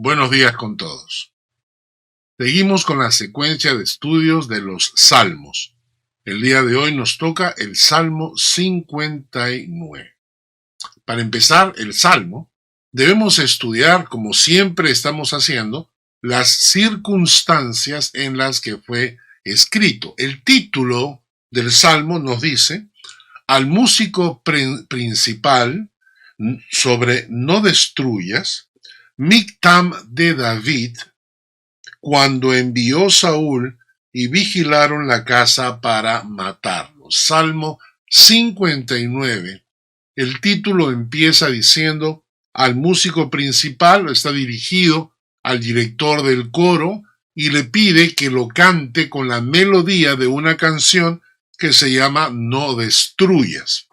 Buenos días con todos. Seguimos con la secuencia de estudios de los Salmos. El día de hoy nos toca el Salmo 59. Para empezar el Salmo, debemos estudiar, como siempre estamos haciendo, las circunstancias en las que fue escrito. El título del Salmo nos dice: al músico principal sobre no destruyas, Mictam de David, cuando envió Saúl y vigilaron la casa para matarlo. Salmo 59. El título empieza diciendo: al músico principal, está dirigido al director del coro y le pide que lo cante con la melodía de una canción que se llama No destruyas.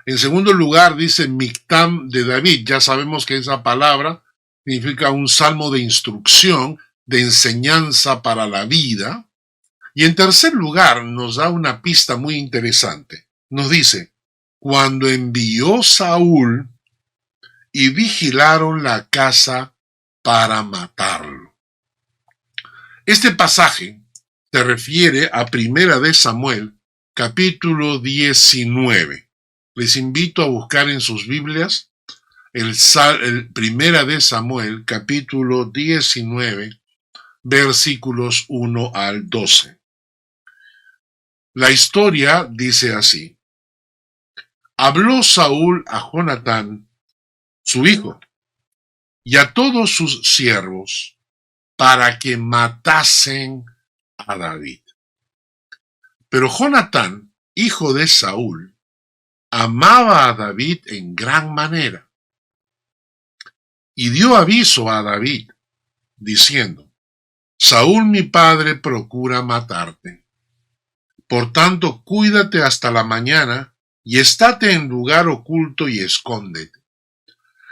En segundo lugar dice Mictam de David. Ya sabemos que esa palabra significa un salmo de instrucción, de enseñanza para la vida. Y en tercer lugar nos da una pista muy interesante. Nos dice: cuando envió Saúl y vigilaron la casa para matarlo. Este pasaje se refiere a Primera de Samuel, capítulo 19. Les invito a buscar en sus Biblias el Primera de Samuel, capítulo 19, versículos 1 al 12. La historia dice así: habló Saúl a Jonatán, su hijo, y a todos sus siervos para que matasen a David. Pero Jonatán, hijo de Saúl, amaba a David en gran manera y dio aviso a David, diciendo: Saúl mi padre procura matarte. Por tanto, cuídate hasta la mañana y estate en lugar oculto y escóndete.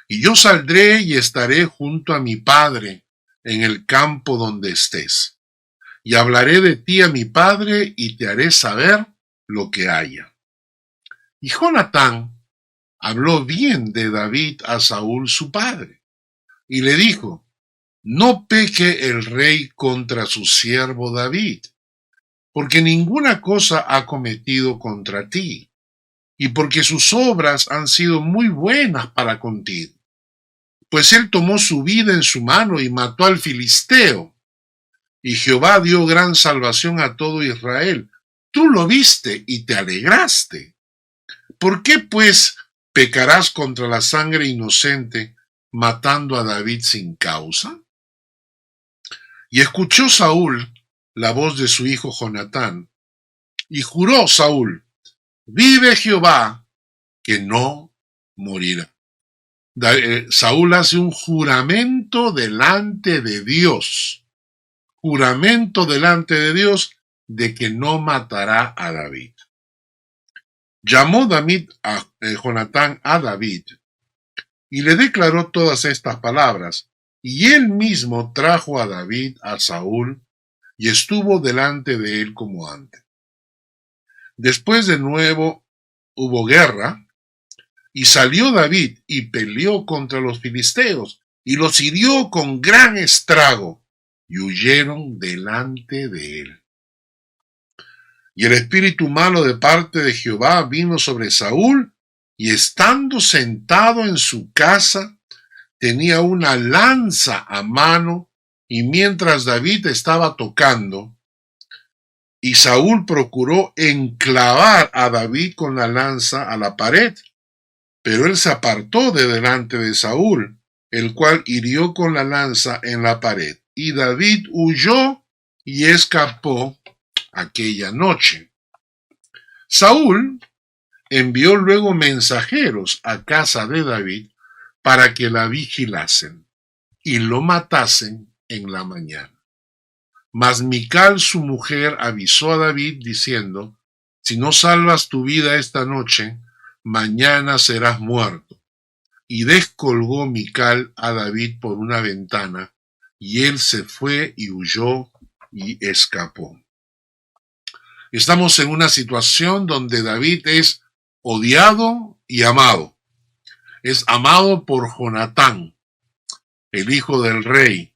Y yo saldré y estaré junto a mi padre en el campo donde estés. Y hablaré de ti a mi padre y te haré saber lo que haya. Y Jonatán habló bien de David a Saúl su padre, y le dijo: no peque el rey contra su siervo David, porque ninguna cosa ha cometido contra ti, y porque sus obras han sido muy buenas para contigo. Pues él tomó su vida en su mano y mató al filisteo, y Jehová dio gran salvación a todo Israel. Tú lo viste y te alegraste. ¿Por qué, pues, pecarás contra la sangre inocente, matando a David sin causa? Y escuchó Saúl la voz de su hijo Jonatán, y juró Saúl: vive Jehová, que no morirá. Saúl hace un juramento delante de Dios, de que no matará a David. Llamó David a Jonatán a David y le declaró todas estas palabras, y él mismo trajo a David a Saúl y estuvo delante de él como antes. Después de nuevo hubo guerra, y salió David y peleó contra los filisteos, y los hirió con gran estrago, y huyeron delante de él. Y el espíritu malo de parte de Jehová vino sobre Saúl, y estando sentado en su casa, tenía una lanza a mano, y mientras David estaba tocando, y Saúl procuró enclavar a David con la lanza a la pared, pero él se apartó de delante de Saúl, el cual hirió con la lanza en la pared, y David huyó y escapó aquella noche. Saúl envió luego mensajeros a casa de David para que la vigilasen y lo matasen en la mañana. Mas Mical, su mujer, avisó a David diciendo: si no salvas tu vida esta noche, mañana serás muerto. Y descolgó Mical a David por una ventana, y él se fue y huyó y escapó. Estamos en una situación donde David es odiado y amado. Es amado por Jonatán, el hijo del rey,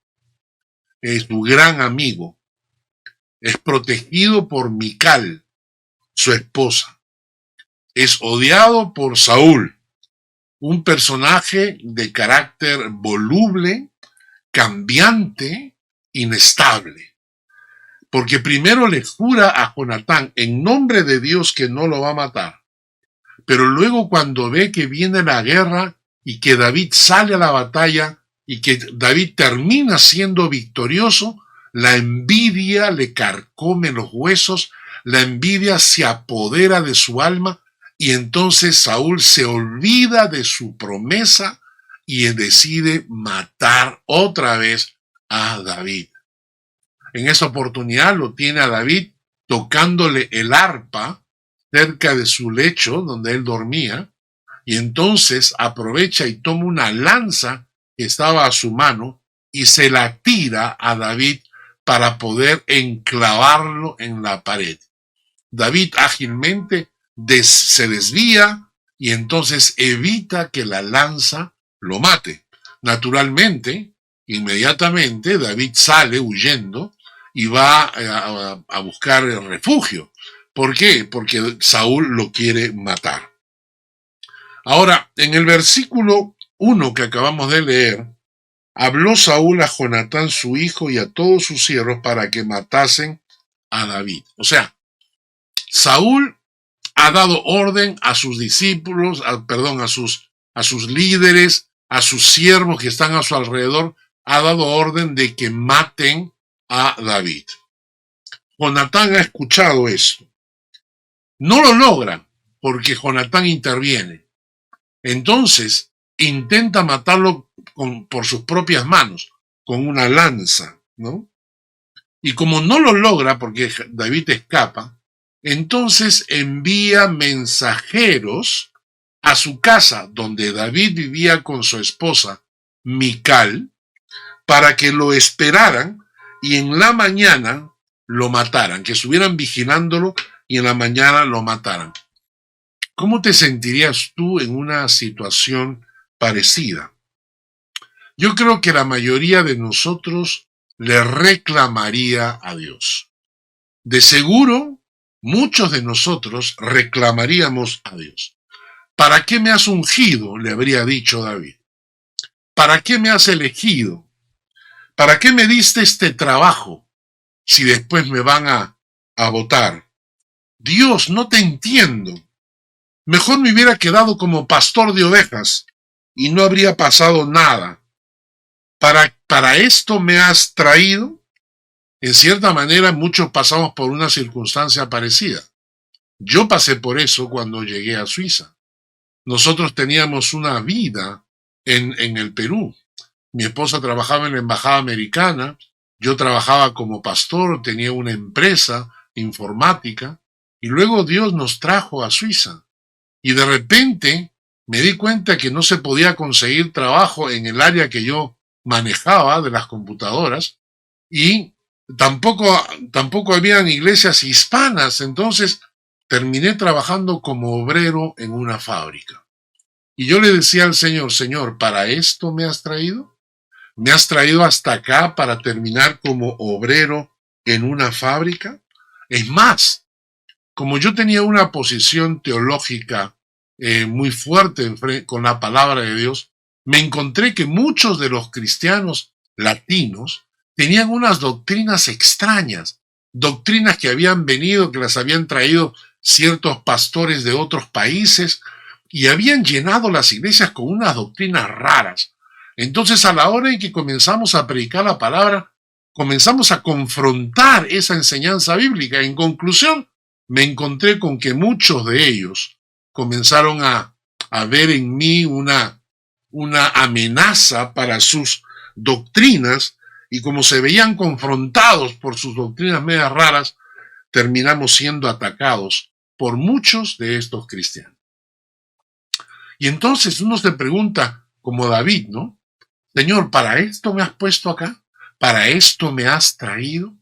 es su gran amigo, es protegido por Mical, su esposa, es odiado por Saúl, un personaje de carácter voluble, cambiante, inestable. Porque primero le jura a Jonatán en nombre de Dios que no lo va a matar. Pero luego cuando ve que viene la guerra y que David sale a la batalla y que David termina siendo victorioso, la envidia le carcome los huesos, la envidia se apodera de su alma y entonces Saúl se olvida de su promesa y decide matar otra vez a David. En esa oportunidad lo tiene a David tocándole el arpa cerca de su lecho donde él dormía, y entonces aprovecha y toma una lanza que estaba a su mano y se la tira a David para poder enclavarlo en la pared. David ágilmente se desvía y entonces evita que la lanza lo mate. Naturalmente, inmediatamente David sale huyendo y va a buscar el refugio. ¿Por qué? Porque Saúl lo quiere matar. Ahora, en el versículo 1 que acabamos de leer, habló Saúl a Jonatán su hijo y a todos sus siervos para que matasen a David. O sea, Saúl ha dado orden a sus discípulos, a sus líderes, a sus siervos que están a su alrededor, ha dado orden de que maten a David. Jonatán ha escuchado esto. No lo logra porque Jonatán interviene. Entonces intenta matarlo por sus propias manos, con una lanza, ¿no? Y como no lo logra porque David escapa, entonces envía mensajeros a su casa donde David vivía con su esposa Mical para que lo esperaran y en la mañana lo mataran, que estuvieran vigilándolo y en la mañana lo mataran. ¿Cómo te sentirías tú en una situación parecida? Yo creo que la mayoría de nosotros le reclamaría a Dios. De seguro, muchos de nosotros reclamaríamos a Dios. ¿Para qué me has ungido?, le habría dicho David. ¿Para qué me has elegido? ¿Para qué me diste este trabajo si después me van a votar? Dios, no te entiendo. Mejor me hubiera quedado como pastor de ovejas y no habría pasado nada. ¿Para esto me has traído? En cierta manera, muchos pasamos por una circunstancia parecida. Yo pasé por eso cuando llegué a Suiza. Nosotros teníamos una vida en el Perú. Mi esposa trabajaba en la embajada americana, yo trabajaba como pastor, tenía una empresa informática, y luego Dios nos trajo a Suiza. Y de repente me di cuenta que no se podía conseguir trabajo en el área que yo manejaba de las computadoras, y tampoco habían iglesias hispanas. Entonces terminé trabajando como obrero en una fábrica. Y yo le decía al Señor, Señor, ¿para esto me has traído? ¿Me has traído hasta acá para terminar como obrero en una fábrica? Es más, como yo tenía una posición teológica muy fuerte con la palabra de Dios, me encontré que muchos de los cristianos latinos tenían unas doctrinas extrañas, doctrinas que habían venido, que las habían traído ciertos pastores de otros países y habían llenado las iglesias con unas doctrinas raras. Entonces, a la hora en que comenzamos a predicar la palabra, comenzamos a confrontar esa enseñanza bíblica. En conclusión, me encontré con que muchos de ellos comenzaron a ver en mí una amenaza para sus doctrinas, y como se veían confrontados por sus doctrinas medias raras, terminamos siendo atacados por muchos de estos cristianos. Y entonces uno se pregunta, como David, ¿no? Señor, ¿para esto me has puesto acá? ¿Para esto me has traído?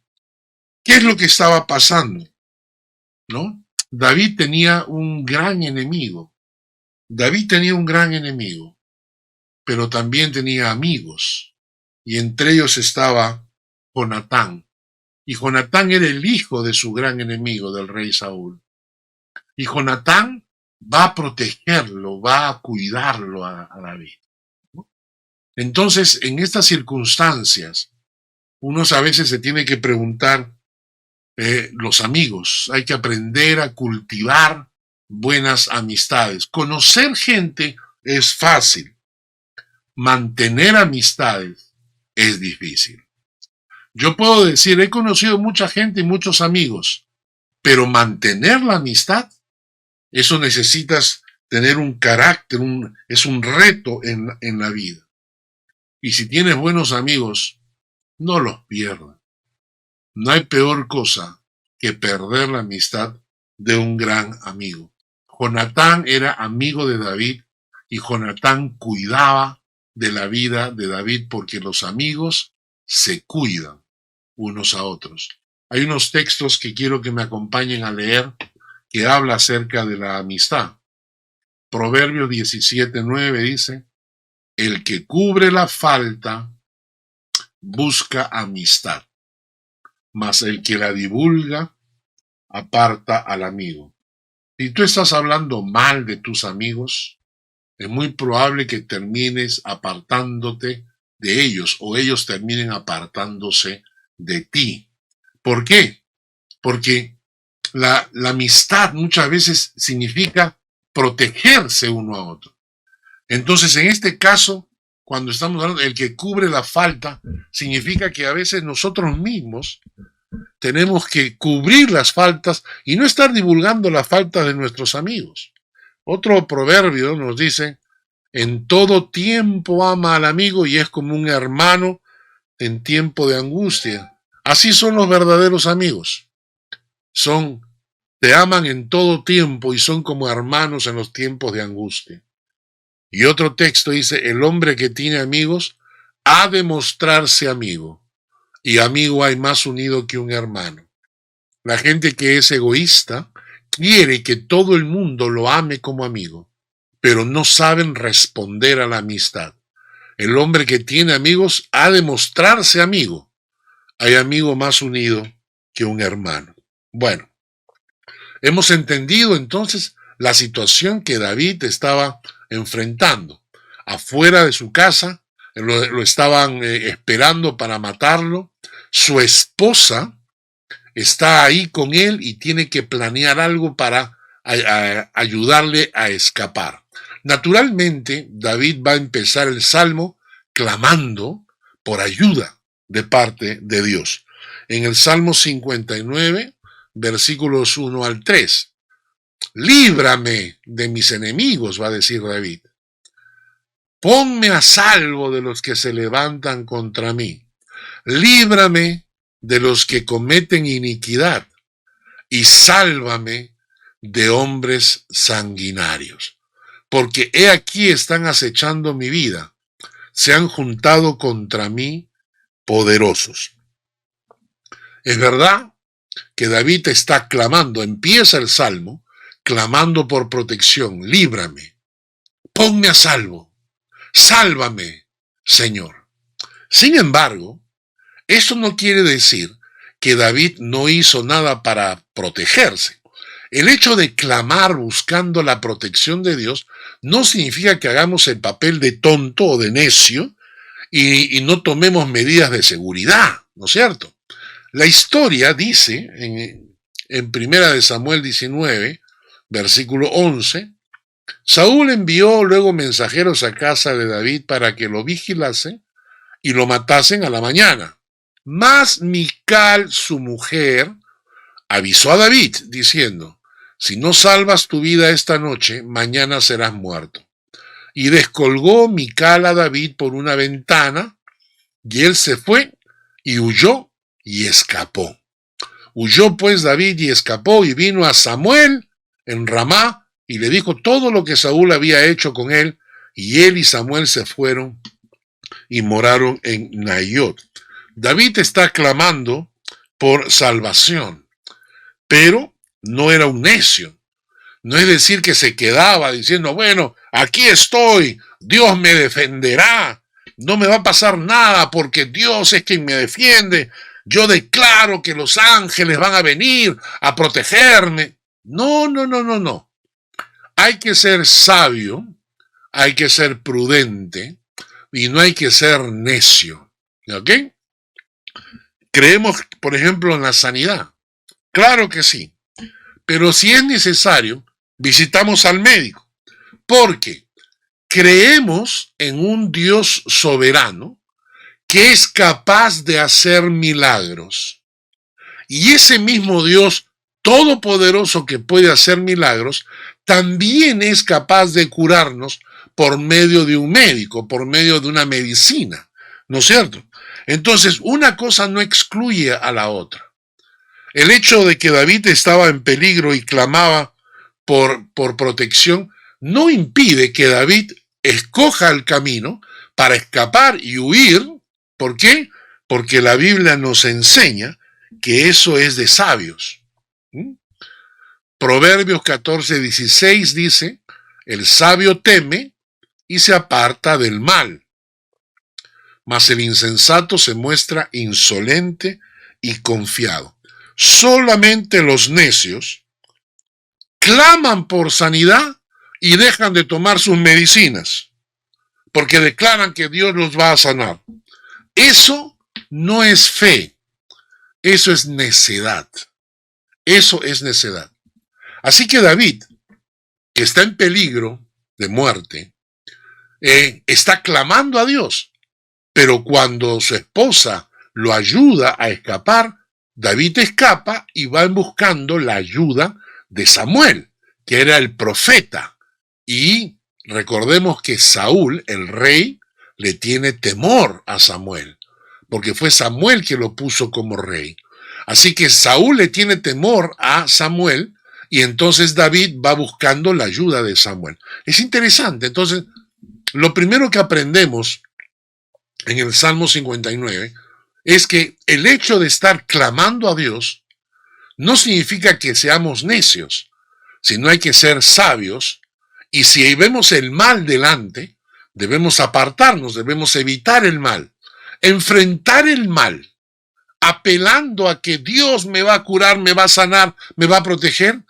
¿Qué es lo que estaba pasando? ¿No? David tenía un gran enemigo. David tenía un gran enemigo, pero también tenía amigos. y entre ellos estaba Jonatán. Y Jonatán era el hijo de su gran enemigo, del rey Saúl. Y Jonatán va a protegerlo, va a cuidarlo a David. Entonces, en estas circunstancias, uno a veces se tiene que preguntar, los amigos, hay que aprender a cultivar buenas amistades. Conocer gente es fácil, mantener amistades es difícil. Yo puedo decir, he conocido mucha gente y muchos amigos, pero mantener la amistad, eso necesitas tener un carácter, es un reto en la vida. Y si tienes buenos amigos, no los pierdas. No hay peor cosa que perder la amistad de un gran amigo. Jonatán era amigo de David y Jonatán cuidaba de la vida de David porque los amigos se cuidan unos a otros. Hay unos textos que quiero que me acompañen a leer que habla acerca de la amistad. Proverbios 17:9 dice, el que cubre la falta busca amistad, mas el que la divulga aparta al amigo. Si tú estás hablando mal de tus amigos, es muy probable que termines apartándote de ellos o ellos terminen apartándose de ti. ¿Por qué? Porque la amistad muchas veces significa protegerse uno a otro. Entonces, en este caso, cuando estamos hablando del que cubre la falta, significa que a veces nosotros mismos tenemos que cubrir las faltas y no estar divulgando las faltas de nuestros amigos. Otro proverbio nos dice, en todo tiempo ama al amigo y es como un hermano en tiempo de angustia. Así son los verdaderos amigos. Te aman en todo tiempo y son como hermanos en los tiempos de angustia. Y otro texto dice, el hombre que tiene amigos ha de mostrarse amigo, y amigo hay más unido que un hermano. La gente que es egoísta quiere que todo el mundo lo ame como amigo, pero no saben responder a la amistad. El hombre que tiene amigos ha de mostrarse amigo. Hay amigo más unido que un hermano. Bueno, hemos entendido entonces la situación que David estaba enfrentando. Afuera de su casa lo estaban esperando para matarlo. Su esposa está ahí con él y tiene que planear algo para ayudarle a escapar. Naturalmente, David va a empezar el salmo clamando por ayuda de parte de Dios. En el Salmo 59, versículos 1 al 3. Líbrame de mis enemigos, va a decir David. Ponme a salvo de los que se levantan contra mí. Líbrame de los que cometen iniquidad y sálvame de hombres sanguinarios. Porque he aquí están acechando mi vida. Se han juntado contra mí poderosos. Es verdad que David está clamando, empieza el salmo, clamando por protección, líbrame, ponme a salvo, sálvame, Señor. Sin embargo, esto no quiere decir que David no hizo nada para protegerse. El hecho de clamar buscando la protección de Dios no significa que hagamos el papel de tonto o de necio y no tomemos medidas de seguridad, ¿no es cierto? La historia dice en 1 Samuel 19, versículo 11, Saúl envió luego mensajeros a casa de David para que lo vigilasen y lo matasen a la mañana. Mas Mical, su mujer, avisó a David diciendo, si no salvas tu vida esta noche, mañana serás muerto. Y descolgó Mical a David por una ventana, y él se fue y huyó y escapó. Huyó pues David y escapó y vino a Samuel en Ramá y le dijo todo lo que Saúl había hecho con él, y él y Samuel se fueron y moraron en Naiot. David está clamando por salvación, pero no era un necio. No es decir que se quedaba diciendo, bueno, aquí estoy, Dios me defenderá. no me va a pasar nada porque Dios es quien me defiende. Yo declaro que los ángeles van a venir a protegerme. No, no, no, no, no. Hay que ser sabio, hay que ser prudente y no hay que ser necio. ¿Ok? Creemos, por ejemplo, en la sanidad. Claro que sí. Pero si es necesario, visitamos al médico. Porque creemos en un Dios soberano que es capaz de hacer milagros. Y ese mismo Dios todopoderoso que puede hacer milagros, también es capaz de curarnos por medio de un médico, por medio de una medicina, ¿no es cierto? Entonces, una cosa no excluye a la otra. El hecho de que David estaba en peligro y clamaba por protección no impide que David escoja el camino para escapar y huir. ¿Por qué? Porque la Biblia nos enseña que eso es de sabios. Proverbios 14:16 dice, el sabio teme y se aparta del mal, mas el insensato se muestra insolente y confiado. Solamente los necios claman por sanidad y dejan de tomar sus medicinas, porque declaran que Dios los va a sanar. Eso no es fe, eso es necedad. Eso es necedad. Así que David, que está en peligro de muerte, está clamando a Dios, pero cuando su esposa lo ayuda a escapar, David escapa y va buscando la ayuda de Samuel, que era el profeta. Y recordemos que Saúl, el rey, le tiene temor a Samuel, porque fue Samuel que lo puso como rey. Así que Saúl le tiene temor a Samuel y entonces David va buscando la ayuda de Samuel. Es interesante. Entonces, lo primero que aprendemos en el Salmo 59 es que el hecho de estar clamando a Dios no significa que seamos necios, sino hay que ser sabios, y si vemos el mal delante, debemos apartarnos, debemos evitar el mal, enfrentar el mal, apelando a que Dios me va a curar, me va a sanar, me va a proteger.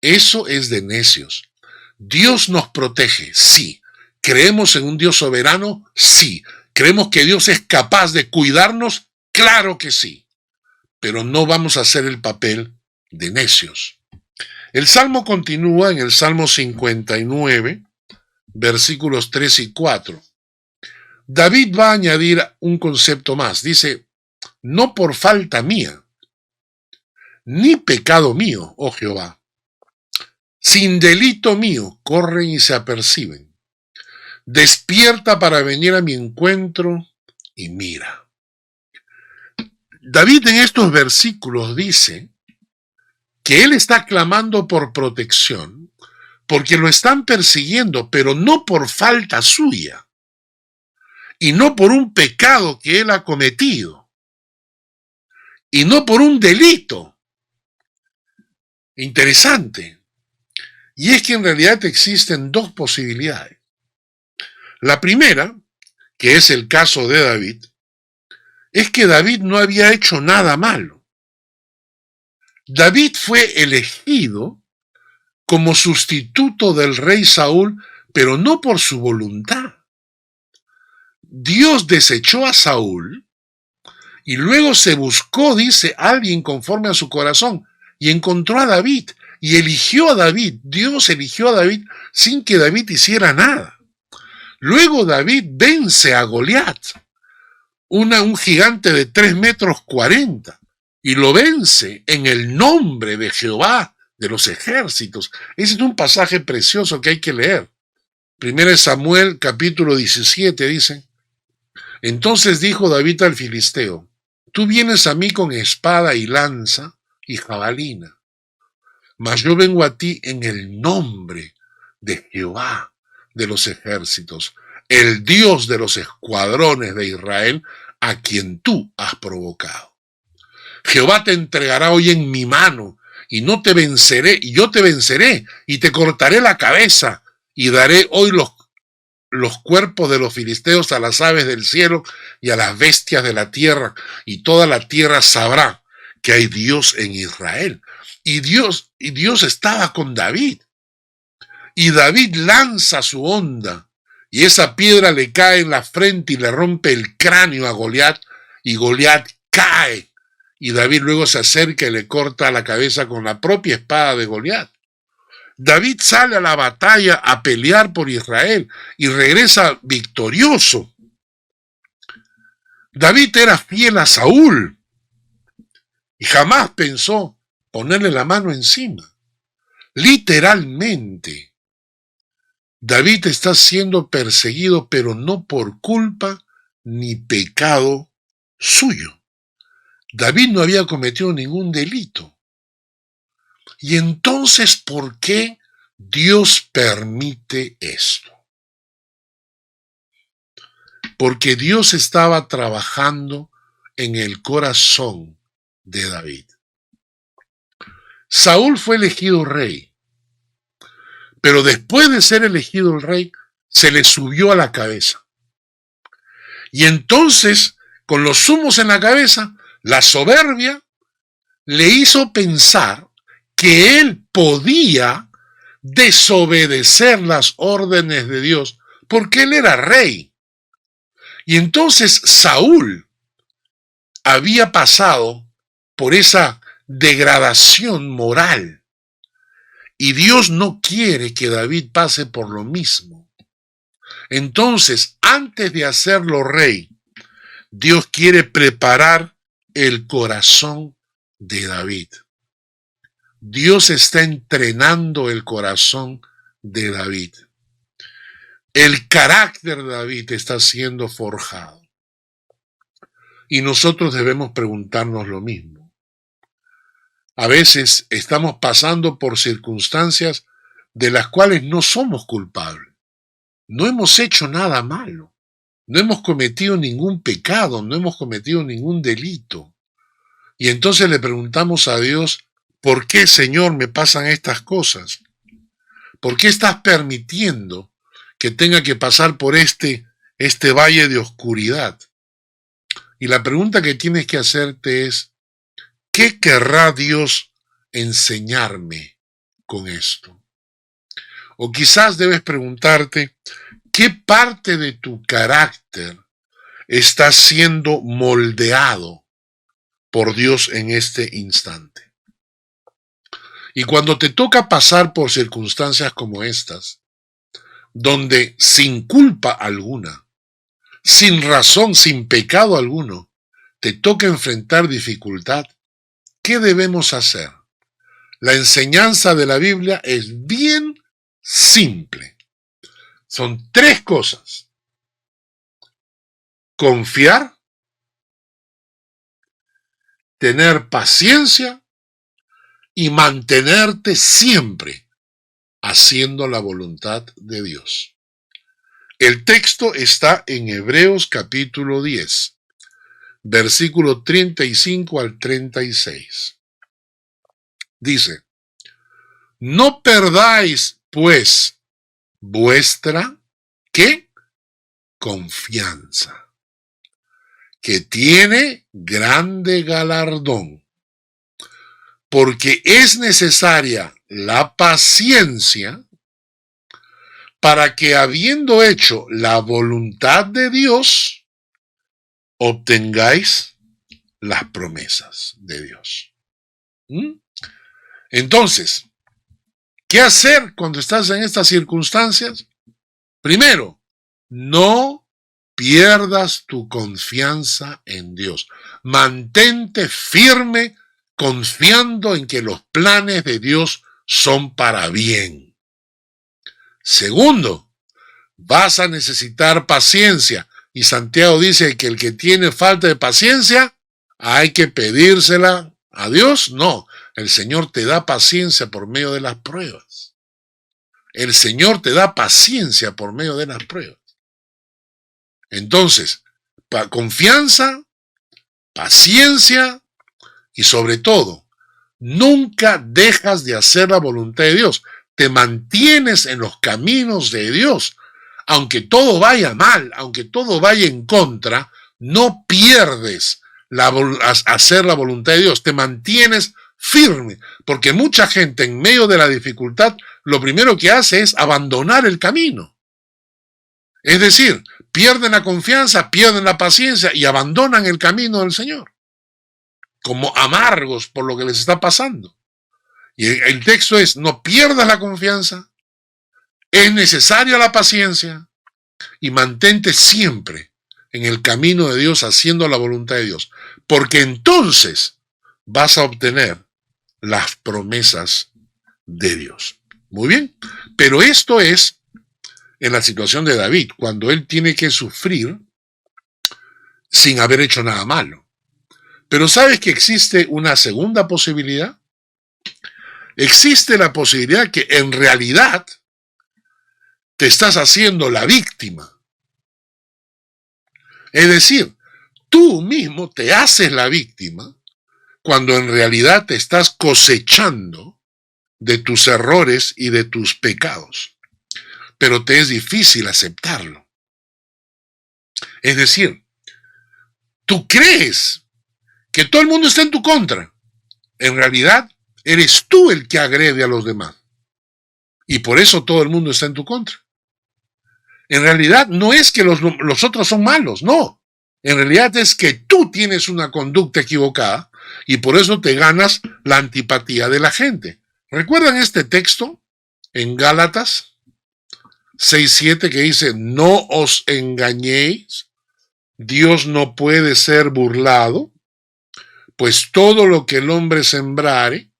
Eso es de necios. Dios nos protege, sí. ¿Creemos en un Dios soberano? Sí. ¿Creemos que Dios es capaz de cuidarnos? Claro que sí. Pero no vamos a hacer el papel de necios. El Salmo continúa en el Salmo 59, versículos 3 y 4. David va a añadir un concepto más. Dice, no por falta mía, ni pecado mío, oh Jehová. Sin delito mío, corren y se aperciben. Despierta para venir a mi encuentro y mira. David en estos versículos dice que él está clamando por protección porque lo están persiguiendo, pero no por falta suya y no por un pecado que él ha cometido y no por un delito. Interesante. Y es que en realidad existen dos posibilidades. La primera, que es el caso de David, es que David no había hecho nada malo. David fue elegido como sustituto del rey Saúl, pero no por su voluntad. Dios desechó a Saúl y luego se buscó, dice, alguien conforme a su corazón y encontró a David y eligió a David. Dios eligió a David sin que David hiciera nada. Luego David vence a Goliat, un gigante de 3,40 metros, y lo vence en el nombre de Jehová de los ejércitos. Ese es un pasaje precioso que hay que leer. 1 Samuel capítulo 17 dice, entonces dijo David al filisteo, tú vienes a mí con espada y lanza y jabalina, mas yo vengo a ti en el nombre de Jehová de los ejércitos, el Dios de los escuadrones de Israel, a quien tú has provocado. Jehová te entregará hoy en mi mano, y no te venceré, y yo te venceré, y te cortaré la cabeza, y daré hoy los cuerpos de los filisteos a las aves del cielo y a las bestias de la tierra, y toda la tierra sabrá que hay Dios en Israel. Y Dios estaba con David. Y David lanza su honda, y esa piedra le cae en la frente y le rompe el cráneo a Goliat, y Goliat cae. Y David luego se acerca y le corta la cabeza con la propia espada de Goliat. David sale a la batalla a pelear por Israel y regresa victorioso. David era fiel a Saúl y jamás pensó ponerle la mano encima. Literalmente, David está siendo perseguido, pero no por culpa ni pecado suyo. David no había cometido ningún delito. Y entonces, ¿por qué Dios permite esto? Porque Dios estaba trabajando en el corazón de David. Saúl fue elegido rey, pero después de ser elegido el rey, se le subió a la cabeza. Y entonces, con los humos en la cabeza, la soberbia le hizo pensar que él podía desobedecer las órdenes de Dios porque él era rey. Y entonces Saúl había pasado por esa degradación moral. Y Dios no quiere que David pase por lo mismo. Entonces, antes de hacerlo rey, Dios quiere preparar el corazón de David. Dios está entrenando el corazón de David. El carácter de David está siendo forjado. Y nosotros debemos preguntarnos lo mismo. A veces estamos pasando por circunstancias de las cuales no somos culpables. No hemos hecho nada malo. No hemos cometido ningún pecado, no hemos cometido ningún delito. Y entonces le preguntamos a Dios, ¿por qué, Señor, me pasan estas cosas? ¿Por qué estás permitiendo que tenga que pasar por este valle de oscuridad? Y la pregunta que tienes que hacerte es, ¿qué querrá Dios enseñarme con esto? O quizás debes preguntarte, ¿qué parte de tu carácter está siendo moldeado por Dios en este instante? Y cuando te toca pasar por circunstancias como estas, donde sin culpa alguna, sin razón, sin pecado alguno, te toca enfrentar dificultad, ¿qué debemos hacer? La enseñanza de la Biblia es bien simple. Son 3 cosas. Confiar, tener paciencia y mantenerte siempre haciendo la voluntad de Dios. El texto está en Hebreos capítulo 10, versículo 35 al 36. Dice, no perdáis, pues, vuestra, ¿qué? Confianza, que tiene grande galardón, porque es necesaria la paciencia para que, habiendo hecho la voluntad de Dios, obtengáis las promesas de Dios. Entonces, ¿qué hacer cuando estás en estas circunstancias? Primero, no pierdas tu confianza en Dios. Mantente firme confiando en que los planes de Dios son para bien. Segundo, vas a necesitar paciencia. Y Santiago dice que el que tiene falta de paciencia, hay que pedírsela a Dios. No, el Señor te da paciencia por medio de las pruebas. El Señor te da paciencia por medio de las pruebas. Entonces, confianza, paciencia y sobre todo, nunca dejas de hacer la voluntad de Dios. Te mantienes en los caminos de Dios, aunque todo vaya mal, aunque todo vaya en contra, no pierdes hacer la voluntad de Dios, te mantienes firme, porque mucha gente en medio de la dificultad lo primero que hace es abandonar el camino. Es decir, pierden la confianza, pierden la paciencia y abandonan el camino del Señor, como amargos por lo que les está pasando. Y el texto es: no pierdas la confianza, es necesaria la paciencia y mantente siempre en el camino de Dios, haciendo la voluntad de Dios, porque entonces vas a obtener las promesas de Dios. Muy bien, pero esto es en la situación de David, cuando él tiene que sufrir sin haber hecho nada malo. Pero ¿sabes que existe una segunda posibilidad? Existe la posibilidad que en realidad te estás haciendo la víctima. Es decir, tú mismo te haces la víctima cuando en realidad te estás cosechando de tus errores y de tus pecados. Pero te es difícil aceptarlo. Es decir, tú crees que todo el mundo está en tu contra. En realidad, eres tú el que agrede a los demás. Y por eso todo el mundo está en tu contra. En realidad no es que los otros son malos, no. En realidad es que tú tienes una conducta equivocada y por eso te ganas la antipatía de la gente. ¿Recuerdan este texto en Gálatas 6:7 que dice: no os engañéis, Dios no puede ser burlado, pues todo lo que el hombre sembrare,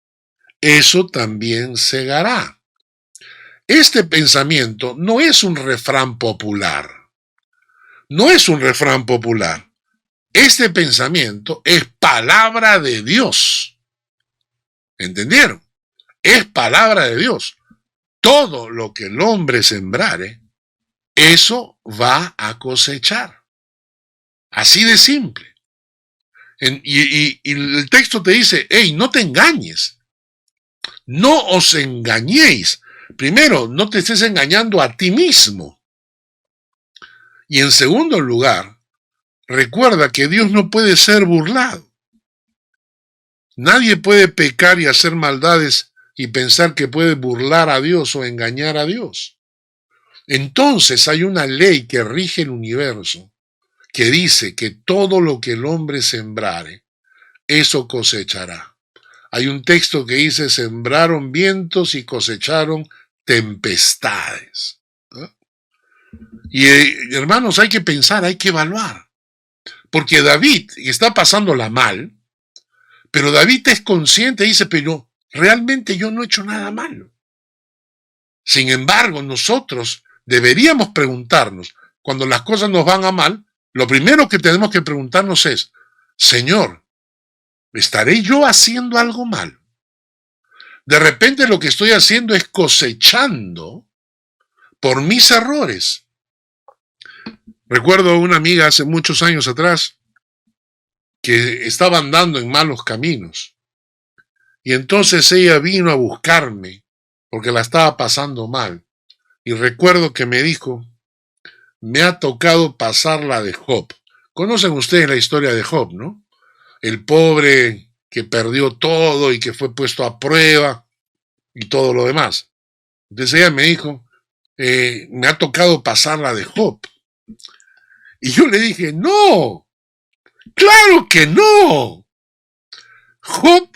eso también segará? Este pensamiento no es un refrán popular. No es un refrán popular. Este pensamiento es palabra de Dios. ¿Entendieron? Es palabra de Dios. Todo lo que el hombre sembrare, eso va a cosechar. Así de simple. Y el texto te dice: hey, no te engañes. No os engañéis. Primero, no te estés engañando a ti mismo. Y en segundo lugar, recuerda que Dios no puede ser burlado. Nadie puede pecar y hacer maldades y pensar que puede burlar a Dios o engañar a Dios. Entonces hay una ley que rige el universo que dice que todo lo que el hombre sembrare, eso cosechará. Hay un texto que dice: sembraron vientos y cosecharon tempestades. Y hermanos, hay que pensar, hay que evaluar. Porque David está pasándola mal, pero David es consciente y dice: pero realmente yo no he hecho nada malo. Sin embargo, nosotros deberíamos preguntarnos, cuando las cosas nos van a mal, lo primero que tenemos que preguntarnos es: Señor, ¿estaré yo haciendo algo mal? De repente lo que estoy haciendo es cosechando por mis errores. Recuerdo a una amiga hace muchos años atrás que estaba andando en malos caminos. Y entonces ella vino a buscarme porque la estaba pasando mal. Y recuerdo que me dijo: me ha tocado pasar la de Job. Conocen ustedes la historia de Job, ¿no? El pobre que perdió todo y que fue puesto a prueba y todo lo demás. Entonces ella me dijo: me ha tocado pasar la de Job. Y yo le dije: no, claro que no. Job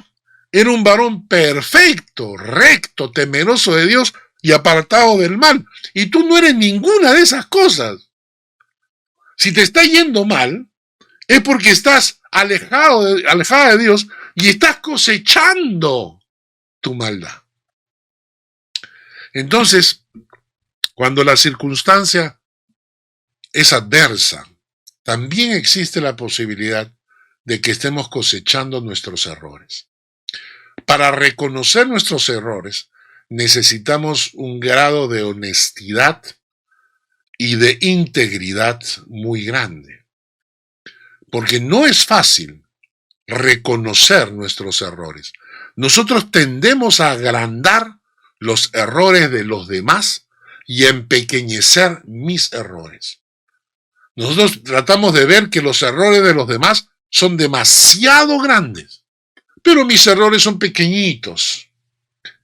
era un varón perfecto, recto, temeroso de Dios y apartado del mal. Y tú no eres ninguna de esas cosas. Si te está yendo mal, es porque estás alejada de Dios y estás cosechando tu maldad. Entonces, cuando la circunstancia es adversa, también existe la posibilidad de que estemos cosechando nuestros errores. Para reconocer nuestros errores, necesitamos un grado de honestidad y de integridad muy grande. Porque no es fácil reconocer nuestros errores. Nosotros tendemos a agrandar los errores de los demás y empequeñecer mis errores. Nosotros tratamos de ver que los errores de los demás son demasiado grandes, pero mis errores son pequeñitos.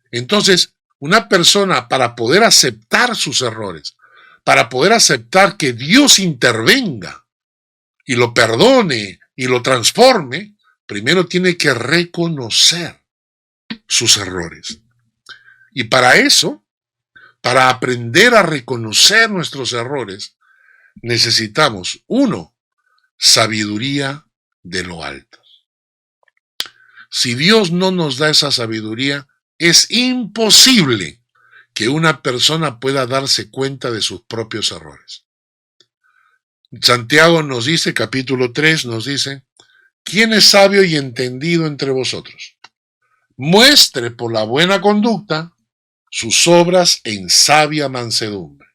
Entonces, una persona, para poder aceptar sus errores, para poder aceptar que Dios intervenga y lo perdone y lo transforme, primero tiene que reconocer sus errores. Y para eso, para aprender a reconocer nuestros errores, necesitamos, uno, sabiduría de lo alto. Si Dios no nos da esa sabiduría, es imposible que una persona pueda darse cuenta de sus propios errores. Santiago nos dice, capítulo 3, nos dice, ¿quién es sabio y entendido entre vosotros? Muestre por la buena conducta sus obras en sabia mansedumbre.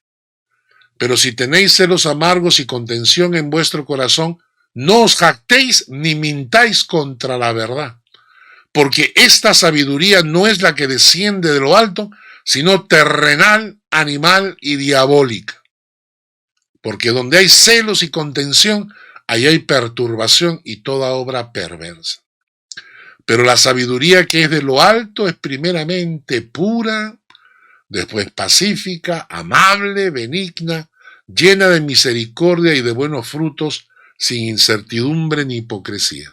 Pero si tenéis celos amargos y contención en vuestro corazón, no os jactéis ni mintáis contra la verdad, porque esta sabiduría no es la que desciende de lo alto, sino terrenal, animal y diabólica. Porque donde hay celos y contención, ahí hay perturbación y toda obra perversa. Pero la sabiduría que es de lo alto es primeramente pura, después pacífica, amable, benigna, llena de misericordia y de buenos frutos, sin incertidumbre ni hipocresía.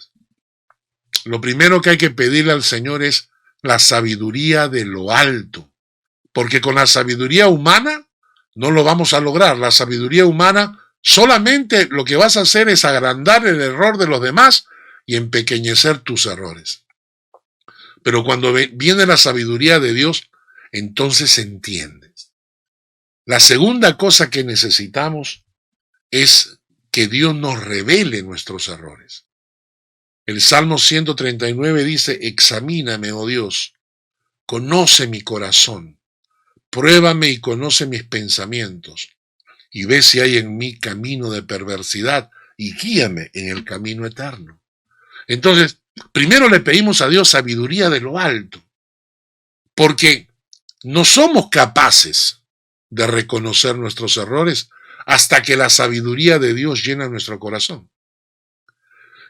Lo primero que hay que pedirle al Señor es la sabiduría de lo alto, porque con la sabiduría humana no lo vamos a lograr. La sabiduría humana solamente lo que vas a hacer es agrandar el error de los demás y empequeñecer tus errores. Pero cuando viene la sabiduría de Dios, entonces entiendes. La segunda cosa que necesitamos es que Dios nos revele nuestros errores. El Salmo 139 dice, examíname, oh Dios, conoce mi corazón, pruébame y conoce mis pensamientos, y ve si hay en mí camino de perversidad, y guíame en el camino eterno. Entonces, primero le pedimos a Dios sabiduría de lo alto, porque no somos capaces de reconocer nuestros errores hasta que la sabiduría de Dios llena nuestro corazón.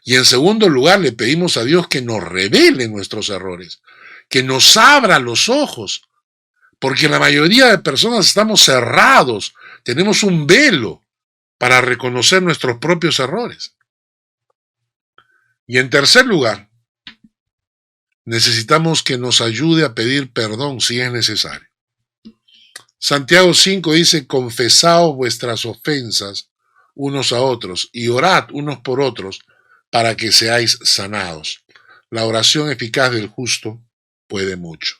Y en segundo lugar, le pedimos a Dios que nos revele nuestros errores, que nos abra los ojos, porque la mayoría de personas estamos cerrados, tenemos un velo para reconocer nuestros propios errores. Y en tercer lugar, necesitamos que nos ayude a pedir perdón si es necesario. Santiago 5 dice, confesaos vuestras ofensas unos a otros y orad unos por otros para que seáis sanados. La oración eficaz del justo puede mucho.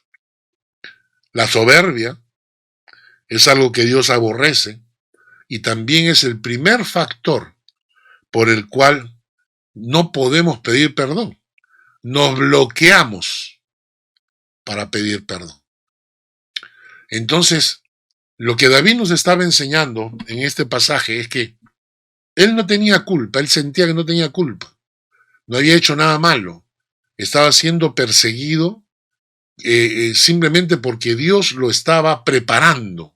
La soberbia es algo que Dios aborrece y también es el primer factor por el cual no podemos pedir perdón. Nos bloqueamos para pedir perdón. Entonces, lo que David nos estaba enseñando en este pasaje es que él no tenía culpa, él sentía que no tenía culpa. No había hecho nada malo, estaba siendo perseguido simplemente porque Dios lo estaba preparando.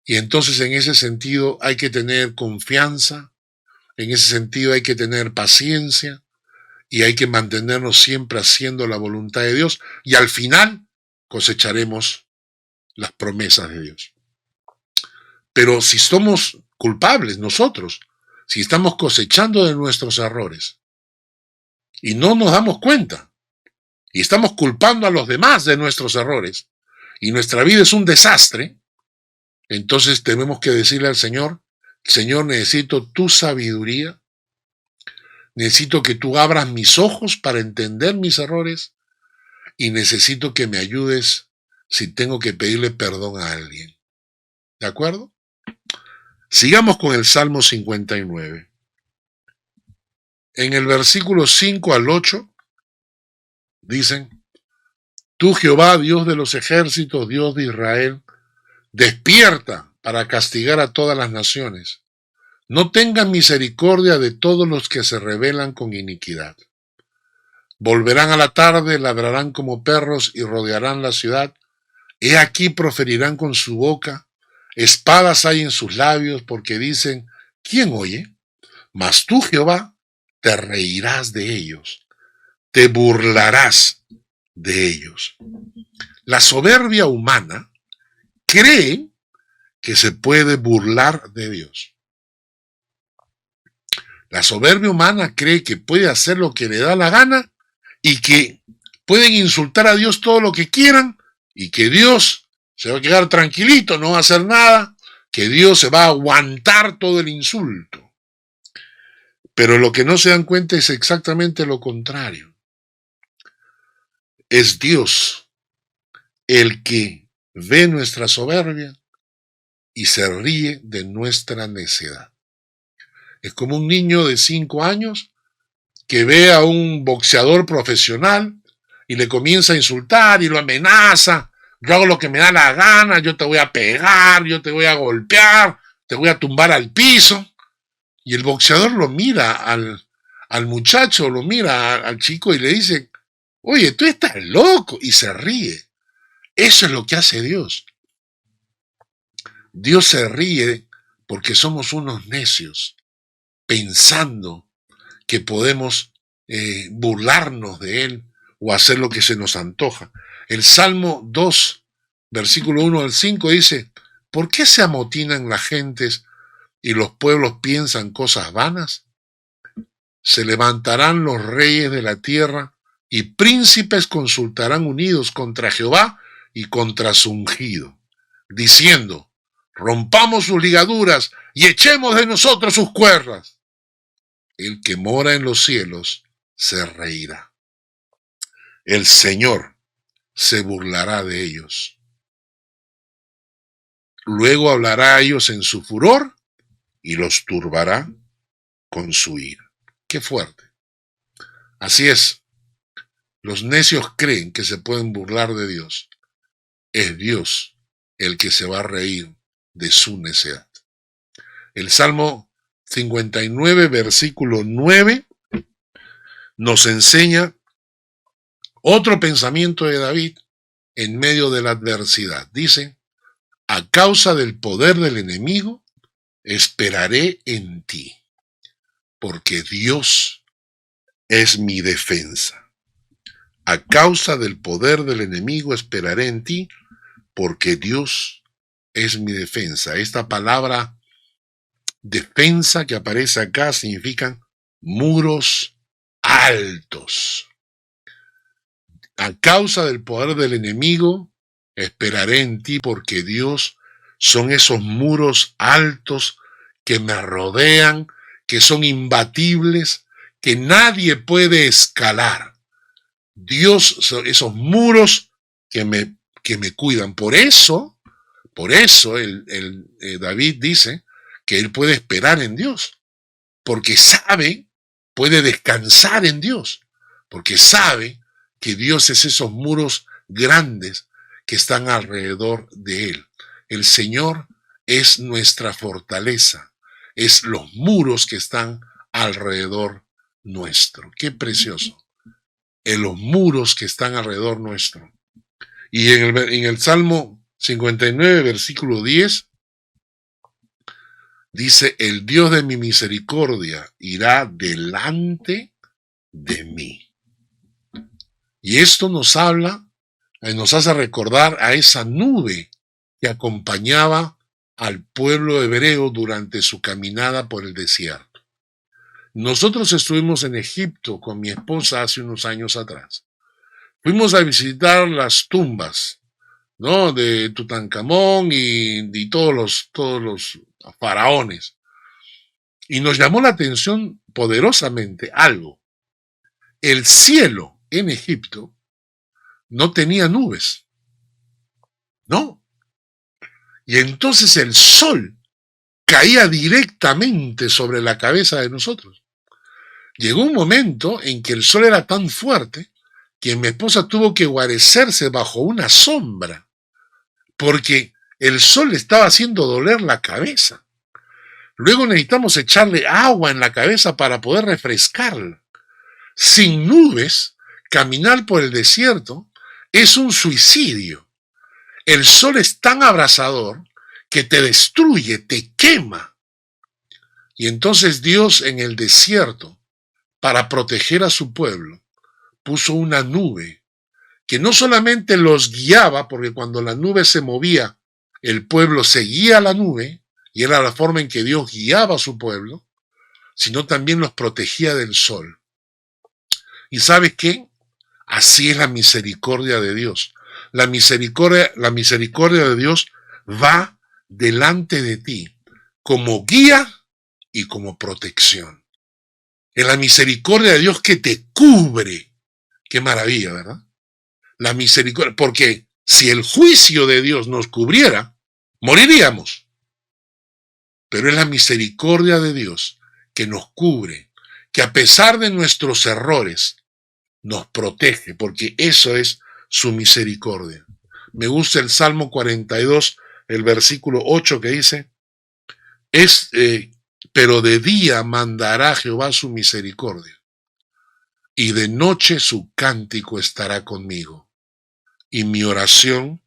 Y entonces en ese sentido hay que tener confianza, en ese sentido hay que tener paciencia y hay que mantenernos siempre haciendo la voluntad de Dios y al final cosecharemos las promesas de Dios. Pero si somos culpables nosotros, si estamos cosechando de nuestros errores, y no nos damos cuenta, y estamos culpando a los demás de nuestros errores, y nuestra vida es un desastre, entonces tenemos que decirle al Señor, Señor, necesito tu sabiduría, necesito que tú abras mis ojos para entender mis errores, y necesito que me ayudes si tengo que pedirle perdón a alguien. ¿De acuerdo? Sigamos con el Salmo 59. En el versículo 5 al 8 dicen, tú Jehová, Dios de los ejércitos, Dios de Israel, despierta para castigar a todas las naciones. No tengan misericordia de todos los que se rebelan con iniquidad. Volverán a la tarde, ladrarán como perros y rodearán la ciudad. He aquí proferirán con su boca Espadas hay en sus labios porque dicen, ¿quién oye? Mas tú, Jehová, te reirás de ellos, te burlarás de ellos. La soberbia humana cree que se puede burlar de Dios. La soberbia humana cree que puede hacer lo que le da la gana y que pueden insultar a Dios todo lo que quieran y que Dios se va a quedar tranquilito, no va a hacer nada, que Dios se va a aguantar todo el insulto. Pero lo que no se dan cuenta es exactamente lo contrario. Es Dios el que ve nuestra soberbia y se ríe de nuestra necedad. Es como un niño de 5 años que ve a un boxeador profesional y le comienza a insultar y lo amenaza. Yo hago lo que me da la gana, yo te voy a pegar, yo te voy a golpear, te voy a tumbar al piso. Y el boxeador lo mira al muchacho, lo mira al chico y le dice, oye, tú estás loco, y se ríe. Eso es lo que hace Dios. Dios se ríe porque somos unos necios, pensando que podemos burlarnos de Él o hacer lo que se nos antoja. El Salmo 2, versículo 1 al 5 dice, ¿por qué se amotinan las gentes y los pueblos piensan cosas vanas? Se levantarán los reyes de la tierra y príncipes consultarán unidos contra Jehová y contra su ungido, diciendo, rompamos sus ligaduras y echemos de nosotros sus cuerdas. El que mora en los cielos se reirá. El Señor se burlará de ellos. Luego hablará a ellos en su furor y los turbará con su ira. Qué fuerte. Así es. Los necios creen que se pueden burlar de Dios. Es Dios el que se va a reír de su necedad. El Salmo 59, versículo 9, nos enseña otro pensamiento de David en medio de la adversidad. Dice, a causa del poder del enemigo, esperaré en ti, porque Dios es mi defensa. A causa del poder del enemigo, esperaré en ti, porque Dios es mi defensa. Esta palabra defensa que aparece acá significa muros altos. A causa del poder del enemigo, esperaré en ti, porque Dios son esos muros altos que me rodean, que son imbatibles, que nadie puede escalar. Dios son esos muros que me cuidan. Por eso David dice que él puede esperar en Dios, porque sabe, puede descansar en Dios, porque sabe que Dios es esos muros grandes que están alrededor de él. El Señor es nuestra fortaleza, es los muros que están alrededor nuestro. Qué precioso. En los muros que están alrededor nuestro. Y en el Salmo 59, versículo 10, dice, el Dios de mi misericordia irá delante de mí. Y esto nos habla, nos hace recordar a esa nube que acompañaba al pueblo hebreo durante su caminada por el desierto. Nosotros estuvimos en Egipto con mi esposa hace unos años atrás. Fuimos a visitar las tumbas, ¿no?, de Tutankamón y todos los faraones. Y nos llamó la atención poderosamente algo. El cielo en Egipto no tenía nubes, ¿no? Y entonces el sol caía directamente sobre la cabeza de nosotros. Llegó un momento en que el sol era tan fuerte que mi esposa tuvo que guarecerse bajo una sombra, porque el sol le estaba haciendo doler la cabeza. Luego necesitamos echarle agua en la cabeza para poder refrescarla. Sin nubes, caminar por el desierto es un suicidio. El sol es tan abrasador que te destruye, te quema. Y entonces Dios en el desierto, para proteger a su pueblo, puso una nube que no solamente los guiaba, porque cuando la nube se movía, el pueblo seguía la nube, y era la forma en que Dios guiaba a su pueblo, sino también los protegía del sol. ¿Y sabes qué? Así es la misericordia de Dios. La misericordia de Dios va delante de ti como guía y como protección. Es la misericordia de Dios que te cubre. Qué maravilla, ¿verdad? La misericordia, porque si el juicio de Dios nos cubriera, moriríamos. Pero es la misericordia de Dios que nos cubre, que a pesar de nuestros errores, nos protege, porque eso es su misericordia. Me gusta el Salmo 42, el versículo 8 que dice, pero de día mandará Jehová su misericordia, y de noche su cántico estará conmigo, y mi oración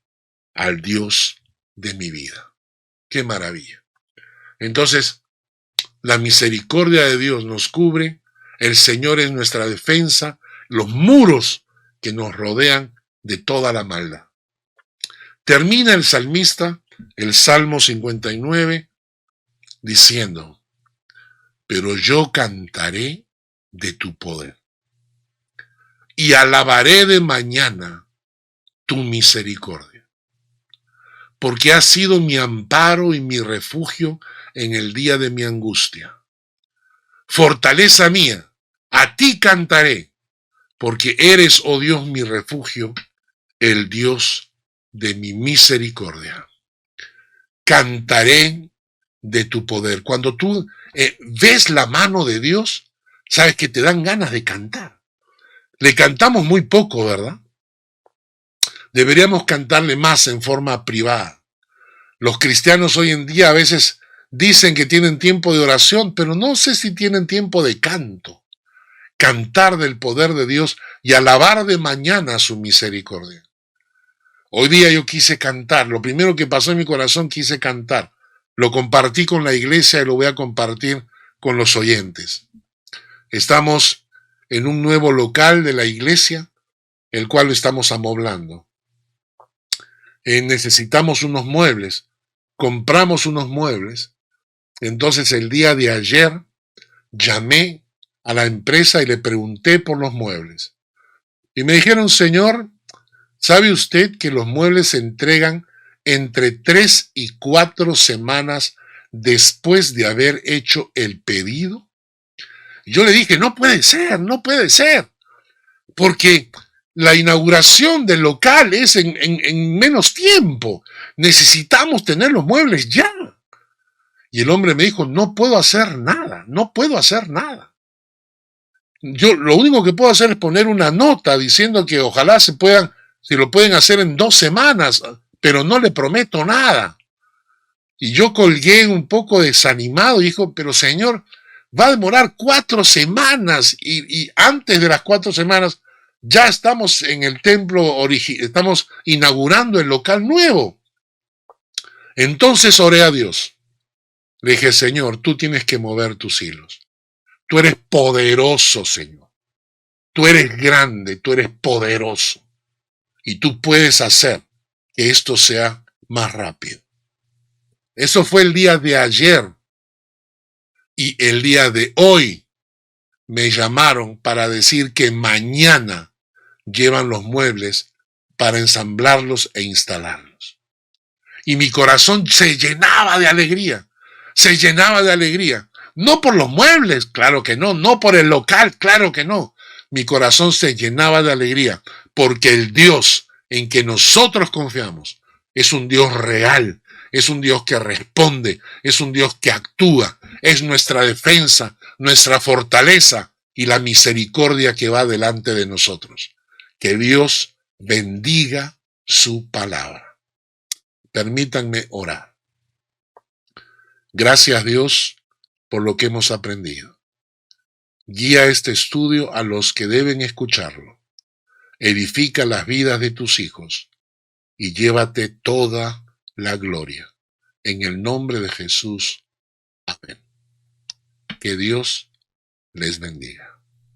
al Dios de mi vida. ¡Qué maravilla! Entonces, la misericordia de Dios nos cubre, el Señor es nuestra defensa, los muros que nos rodean de toda la maldad. Termina el salmista, el Salmo 59, diciendo, pero yo cantaré de tu poder y alabaré de mañana tu misericordia, porque has sido mi amparo y mi refugio en el día de mi angustia. Fortaleza mía, a ti cantaré, porque eres, oh Dios, mi refugio, el Dios de mi misericordia. Cantaré de tu poder. Cuando tú ves la mano de Dios, sabes que te dan ganas de cantar. Le cantamos muy poco, ¿verdad? Deberíamos cantarle más en forma privada. Los cristianos hoy en día a veces dicen que tienen tiempo de oración, pero no sé si tienen tiempo de canto. Cantar del poder de Dios y alabar de mañana su misericordia. Hoy día yo quise cantar, lo primero que pasó en mi corazón quise cantar. Lo compartí con la iglesia y lo voy a compartir con los oyentes. Estamos en un nuevo local de la iglesia, el cual lo estamos amoblando. Necesitamos unos muebles, compramos unos muebles. Entonces el día de ayer llamé a la empresa y le pregunté por los muebles. Y me dijeron, señor, ¿sabe usted que los muebles se entregan entre 3 y 4 semanas después de haber hecho el pedido? Yo le dije, no puede ser, porque la inauguración del local es en menos tiempo. Necesitamos tener los muebles ya. Y el hombre me dijo, no puedo hacer nada. Yo lo único que puedo hacer es poner una nota diciendo que ojalá si lo pueden hacer en 2 semanas, pero no le prometo nada. Y yo colgué un poco desanimado y dijo, pero señor, va a demorar 4 semanas y antes de las 4 semanas ya estamos en el templo estamos inaugurando el local nuevo. Entonces oré a Dios. Le dije, Señor, tú tienes que mover tus hilos. Tú eres poderoso, Señor. Tú eres grande, tú eres poderoso. Y tú puedes hacer que esto sea más rápido. Eso fue el día de ayer. Y el día de hoy me llamaron para decir que mañana llevan los muebles para ensamblarlos e instalarlos. Y mi corazón se llenaba de alegría. No por los muebles, claro que no. No por el local, claro que no. Mi corazón se llenaba de alegría porque el Dios en que nosotros confiamos es un Dios real, es un Dios que responde, es un Dios que actúa, es nuestra defensa, nuestra fortaleza y la misericordia que va delante de nosotros. Que Dios bendiga su palabra. Permítanme orar. Gracias, Dios, por lo que hemos aprendido. Guía este estudio a los que deben escucharlo. Edifica las vidas de tus hijos y llévate toda la gloria. En el nombre de Jesús. Amén. Que Dios les bendiga.